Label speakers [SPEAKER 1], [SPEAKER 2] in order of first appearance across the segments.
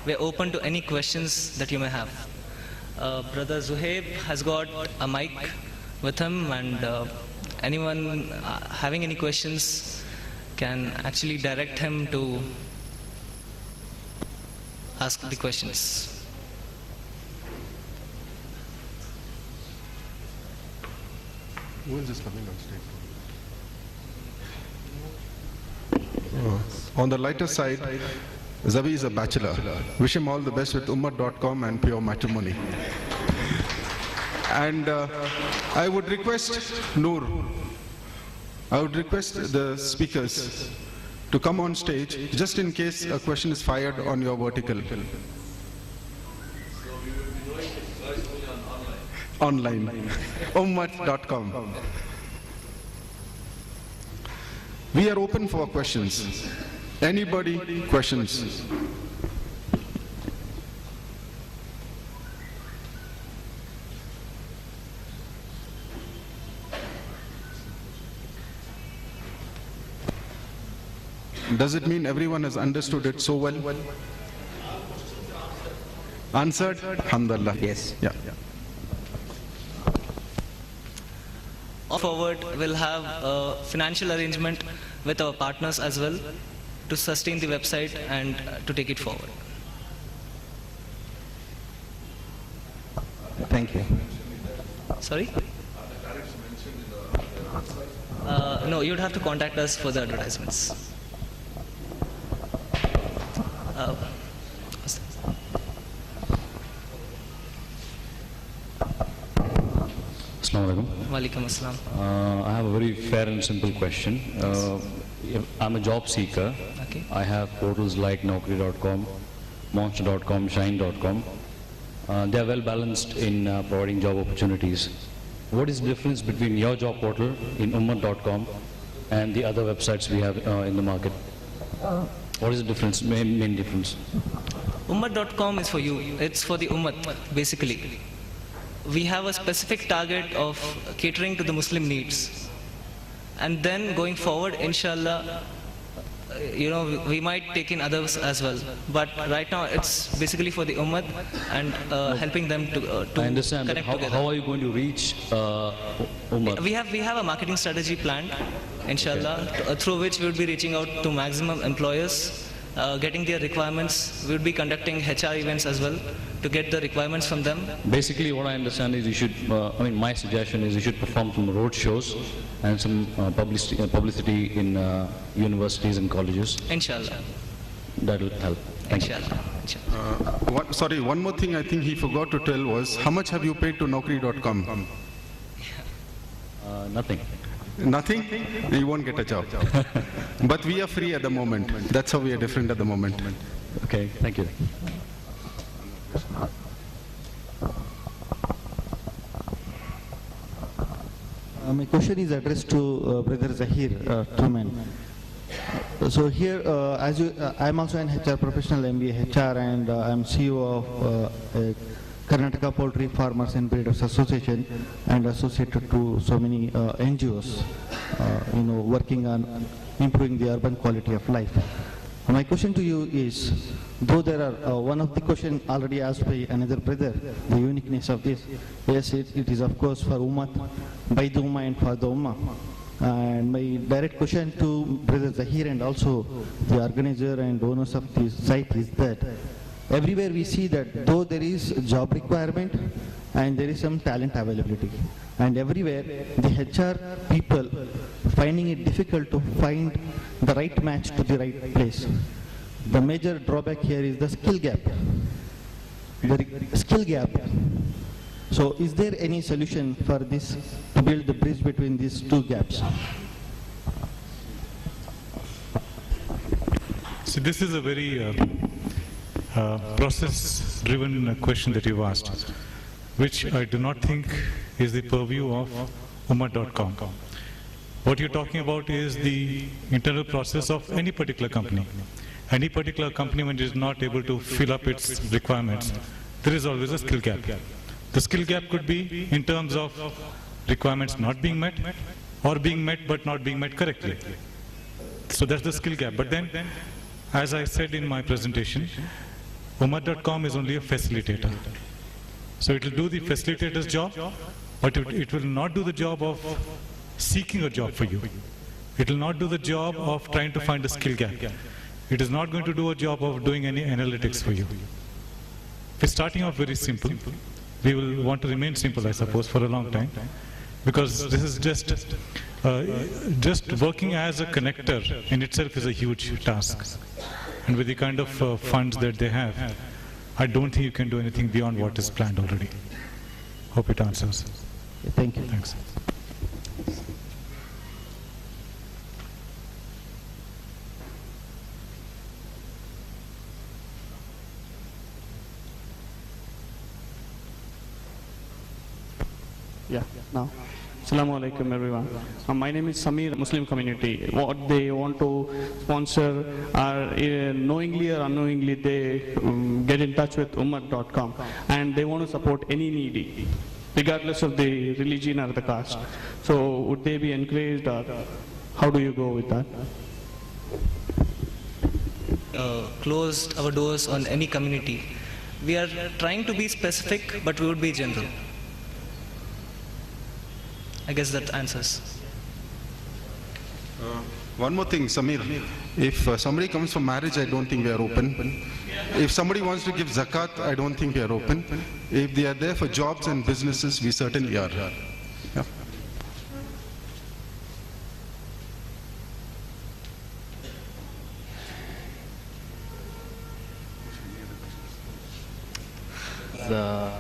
[SPEAKER 1] we're open to any questions that you may have. Brother Zuhaib has got a mic with him, and anyone having any questions can actually direct him to ask the questions.
[SPEAKER 2] Who is this coming on stage? On the lighter side, Zabi is a bachelor. Wish him all the best with Ummah.com and Pure Matrimony. And I would request Noor, I would request the speakers to come on stage just in case a question is fired on your vertical. Online. Ummah.com. We are open for questions. Anybody, questions? Does it mean everyone has understood it so well? Answered? Alhamdulillah.
[SPEAKER 3] Yes.
[SPEAKER 2] Yeah.
[SPEAKER 1] Forward, we'll have a financial arrangement with our partners as well to sustain the website and to take it forward.
[SPEAKER 3] Thank you.
[SPEAKER 1] Sorry? No, you'd have to contact us for the advertisements.
[SPEAKER 4] Assalamu alaikum.
[SPEAKER 1] Walaikum assalam.
[SPEAKER 4] I have a very fair and simple question. I'm a job seeker.
[SPEAKER 1] Okay.
[SPEAKER 4] I have portals like Naukri.com, Monster.com, Shine.com. They are well balanced in providing job opportunities. What is the difference between your job portal in Ummah.com and the other websites we have in the market? What is the difference, main difference?
[SPEAKER 1] Ummah.com is for you. It's for the Ummah, basically. We have a specific target of catering to the Muslim needs. And then going forward, inshallah, we might take in others as well. But right now, it's basically for the Ummah and helping them to
[SPEAKER 4] I understand, but
[SPEAKER 1] connect together.
[SPEAKER 4] how are you going to reach Ummah?
[SPEAKER 1] We have a marketing strategy planned, inshallah, through which we would be reaching out to maximum employers, getting their requirements. We would be conducting HR events as well to get the requirements from them.
[SPEAKER 4] Basically, what I understand is you should, my suggestion is you should perform some road shows and some publicity in universities and colleges.
[SPEAKER 1] Inshallah.
[SPEAKER 4] That will help. Thank you.
[SPEAKER 1] Inshallah.
[SPEAKER 2] One more thing I think he forgot to tell was, how much have you paid to Naukri.com?
[SPEAKER 4] Nothing.
[SPEAKER 2] Nothing? You won't get a job. But we are free at the moment. That's how we are different at the moment.
[SPEAKER 4] Okay, thank you.
[SPEAKER 5] My question is addressed to Brother Zahir Truman. So here, I'm also an HR professional, MBA HR, and I'm CEO of Karnataka Poultry Farmers and Breeders Association, and associated to so many NGOs, working on improving the urban quality of life. My question to you is, though there are, one of the questions already asked by another brother, the uniqueness of this, yes, it is of course for Ummah, by the Ummah and for the Ummah. And my direct question to Brother Zahir and also the organizer and owners of this site is that everywhere we see that though there is job requirement and there is some talent availability, and everywhere the HR people finding it difficult to find the right match to the right place. The major drawback here is the skill gap. The skill gap. So is there any solution for this, to build the bridge between these two gaps?
[SPEAKER 6] So this is a very process-driven question that you've asked, which I do not think is the purview of Ummah.com. What you're talking about is the internal process of any particular company. Any particular company, when it is not able to fill up its requirements, there is always a skill gap. The skill gap could be in terms of requirements not being met, or being met but not being met correctly. So that's the skill gap. But then, as I said in my presentation, Ummah.com is only a facilitator. So it will do the facilitator's job, but it will not do the job of seeking a job for you. It will not do the job of trying to find a skill gap. It is not going to do a job of doing any analytics for you. We're starting off very simple. We will want to remain simple, I suppose, for a long time, because this is just working as a connector in itself is a huge task. And with the kind of funds that they have, I don't think you can do anything beyond what is planned already. Hope it answers.
[SPEAKER 5] Thank you.
[SPEAKER 6] Thanks.
[SPEAKER 3] Yeah, now. Assalamu alaikum everyone. My name is Samir, Muslim community. What they want to sponsor are knowingly or unknowingly they get in touch with Ummah.com and they want to support any needy, regardless of the religion or the caste. So would they be encouraged, or how do you go with that?
[SPEAKER 1] Closed our doors on any community. We are trying to be specific, but we would be general. I guess that answers.
[SPEAKER 2] One more thing, Samir. If somebody comes for marriage, I don't think we are open. If somebody wants to give zakat, I don't think we are open. If they are there for jobs and businesses, we certainly are. Yeah.
[SPEAKER 4] The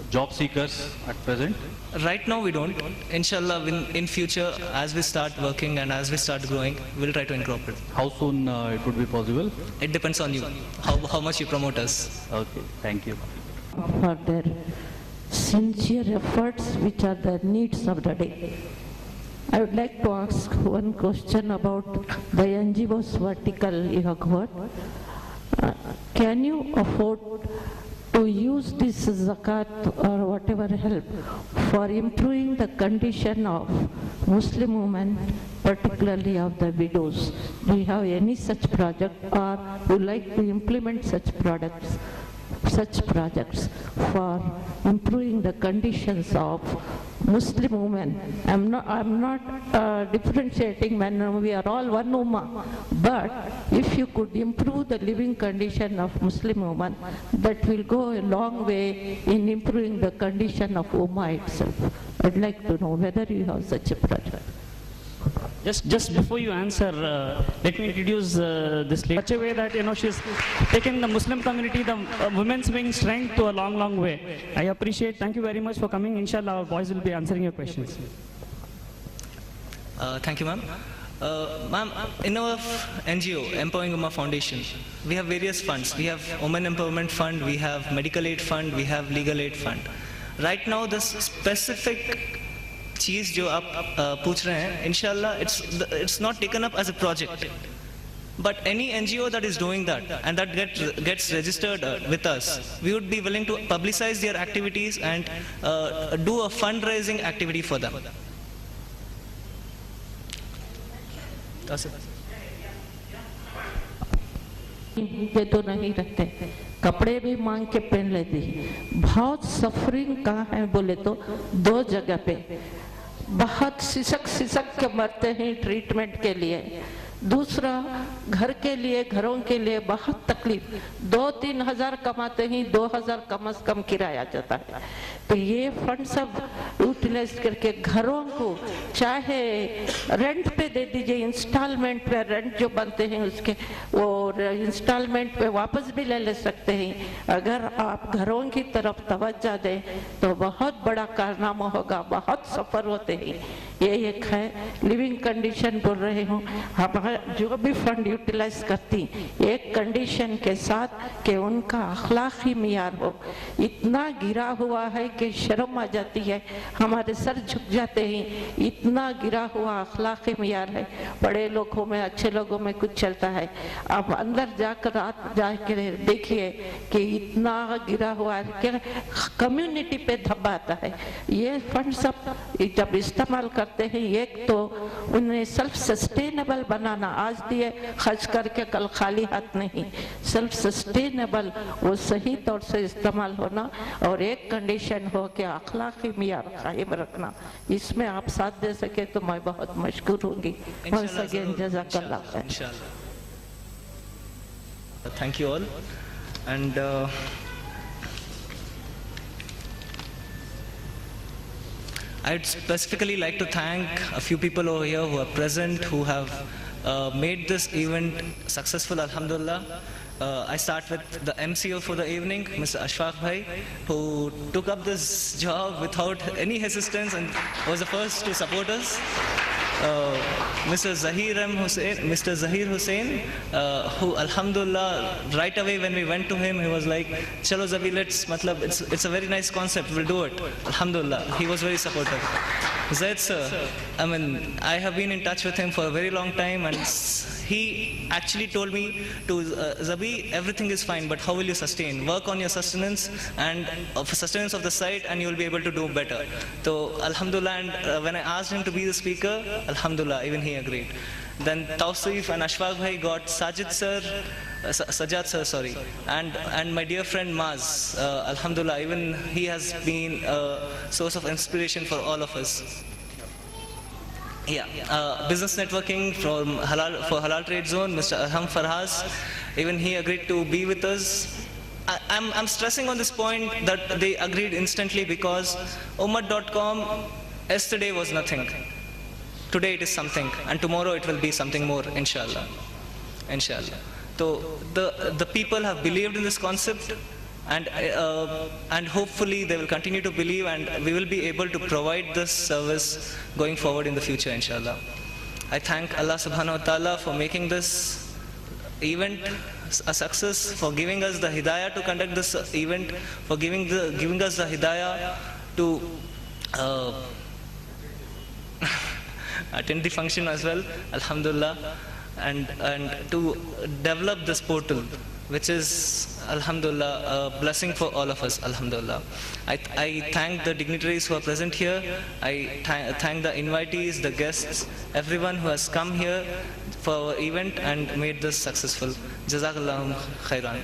[SPEAKER 4] job seekers at present?
[SPEAKER 1] Right now we don't. Inshallah, in future, as we start working and as we start growing, we'll try to incorporate.
[SPEAKER 4] How soon it would be possible?
[SPEAKER 1] It depends on you, how much you promote us.
[SPEAKER 4] Okay, thank you.
[SPEAKER 7] For their sincere efforts, which are the needs of the day. I would like to ask one question about the NGOs vertical you have got. Can you afford to use this zakat or whatever help for improving the condition of Muslim women, particularly of the widows? Do you have any such project, or would you like to implement such projects for improving the conditions of Muslim women? I'm not differentiating when we are all one ummah, but if you could improve the living condition of Muslim women, that will go a long way in improving the condition of ummah itself. I'd like to know whether you have such a project.
[SPEAKER 3] Just before you answer, let me introduce this lady. Such a way that she's taken the Muslim community, the women's wing strength to a long way. I appreciate. Thank you very much for coming. Inshallah, our boys will be answering your questions.
[SPEAKER 1] Thank you, ma'am. Ma'am, in our NGO, Empowering Ummah Foundation, we have various funds. We have Women Empowerment Fund, we have Medical Aid Fund, we have Legal Aid Fund. Right now, this specific चीज़ जो आप पूछ रहे हैं, inshallah, it's not taken up as a project. But any NGO that is doing that and that gets registered with us, we would be willing to publicize their activities and do a fundraising activity for them. That's it.
[SPEAKER 7] पे तो नहीं रहते, कपड़े भी मांग के पहन लेती। बहुत सफरिंग कहाँ है बोले तो दो जगह पे, बहुत सिसक के मरते हैं ट्रीटमेंट के लिए। दूसरा घर के लिए, घरों के लिए बहुत तकलीफ, 2-3 हज़ार कमाते हैं, 2,000 कम से कम किराया जाता है। तो ये फंड सब यूटिलाइज करके घरों को चाहे रेंट पे दे दीजिए, इंस्टॉलमेंट पे रेंट जो बनते हैं उसके वो इंस्टॉलमेंट पे वापस भी ले सकते हैं। अगर आप घरों की तरफ तवज्जो दें तो बहुत बड़ा कारनामा होगा। बहुत सफ़र होते हैं, ये एक है। लिविंग कंडीशन बोल रहे हूँ, हमारा जो भी फंड यूटिलाइज करती एक कंडीशन के साथ कि उनका अखलाकी मियार हो। इतना गिरा हुआ है कि शर्म आ जाती है, हमारे सर झुक जाते हैं, इतना गिरा हुआ अखलाकी मियार है। बड़े लोगों में, अच्छे लोगों में कुछ चलता है, आप अंदर जाकर देखिए कि इतना गिरा हुआ है कि कम्युनिटी पे धब्बा आता है। ये फंड सब जब इस्तेमाल करते करते हैं, एक तो उन्हें सेल्फ सस्टेनेबल बनाना, आज दिए खर्च करके कल खाली हाथ नहीं, सेल्फ सस्टेनेबल वो सही तौर से इस्तेमाल होना, और एक कंडीशन हो कि अखलाकी मियार कायम रखना। इसमें आप साथ दे सके तो मैं बहुत मशकूर होंगी। Once again, Jazakallah khair.
[SPEAKER 1] Inshallah. Thank you all. And I'd specifically like to thank a few people over here who are present, who have made this event successful, alhamdulillah. I start with the MCO for the evening, Mr. Ashfaq Bhai, who took up this job without any assistance and was the first to support us. Mr. Zahir Hussain, who alhamdulillah, right away when we went to him, he was like, chalo Zabi, it's a very nice concept, we'll do it. Alhamdulillah, he was very supportive. Zaid sir, I have been in touch with him for a very long time, and he actually told me to, Zabi, everything is fine, but how will you sustain? Work on your sustenance and sustenance of the site, and you will be able to do better. So alhamdulillah, and when I asked him to be the speaker, alhamdulillah, even he agreed. Then Tawseef and Ashfaq Bhai got Sajid sir, and my dear friend Maz. Alhamdulillah, even he has been a source of inspiration for all of us. Yeah, business networking for Halal Trade Zone, Mr. Arham Farhas, even he agreed to be with us. I'm stressing on this point that they agreed instantly because Ummat.com yesterday was nothing. Today it is something, and tomorrow it will be something more, inshallah. Inshallah. So the people have believed in this concept, and hopefully they will continue to believe, and we will be able to provide this service going forward in the future, inshallah. I thank Allah subhanahu wa ta'ala for making this event a success, for giving us the hidayah to conduct this event, for giving us the hidayah to attend the function as well, alhamdulillah, and to develop this portal, which is alhamdulillah a blessing for all of us, alhamdulillah. I thank the dignitaries who are present here. I thank the invitees, the guests, everyone who has come here for our event and made this successful. Jazakallahu khairan.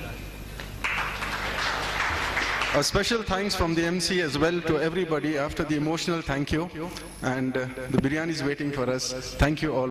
[SPEAKER 2] A special thanks from the MC as well to everybody after the emotional thank you, and the biryani is waiting for us. Thank you all.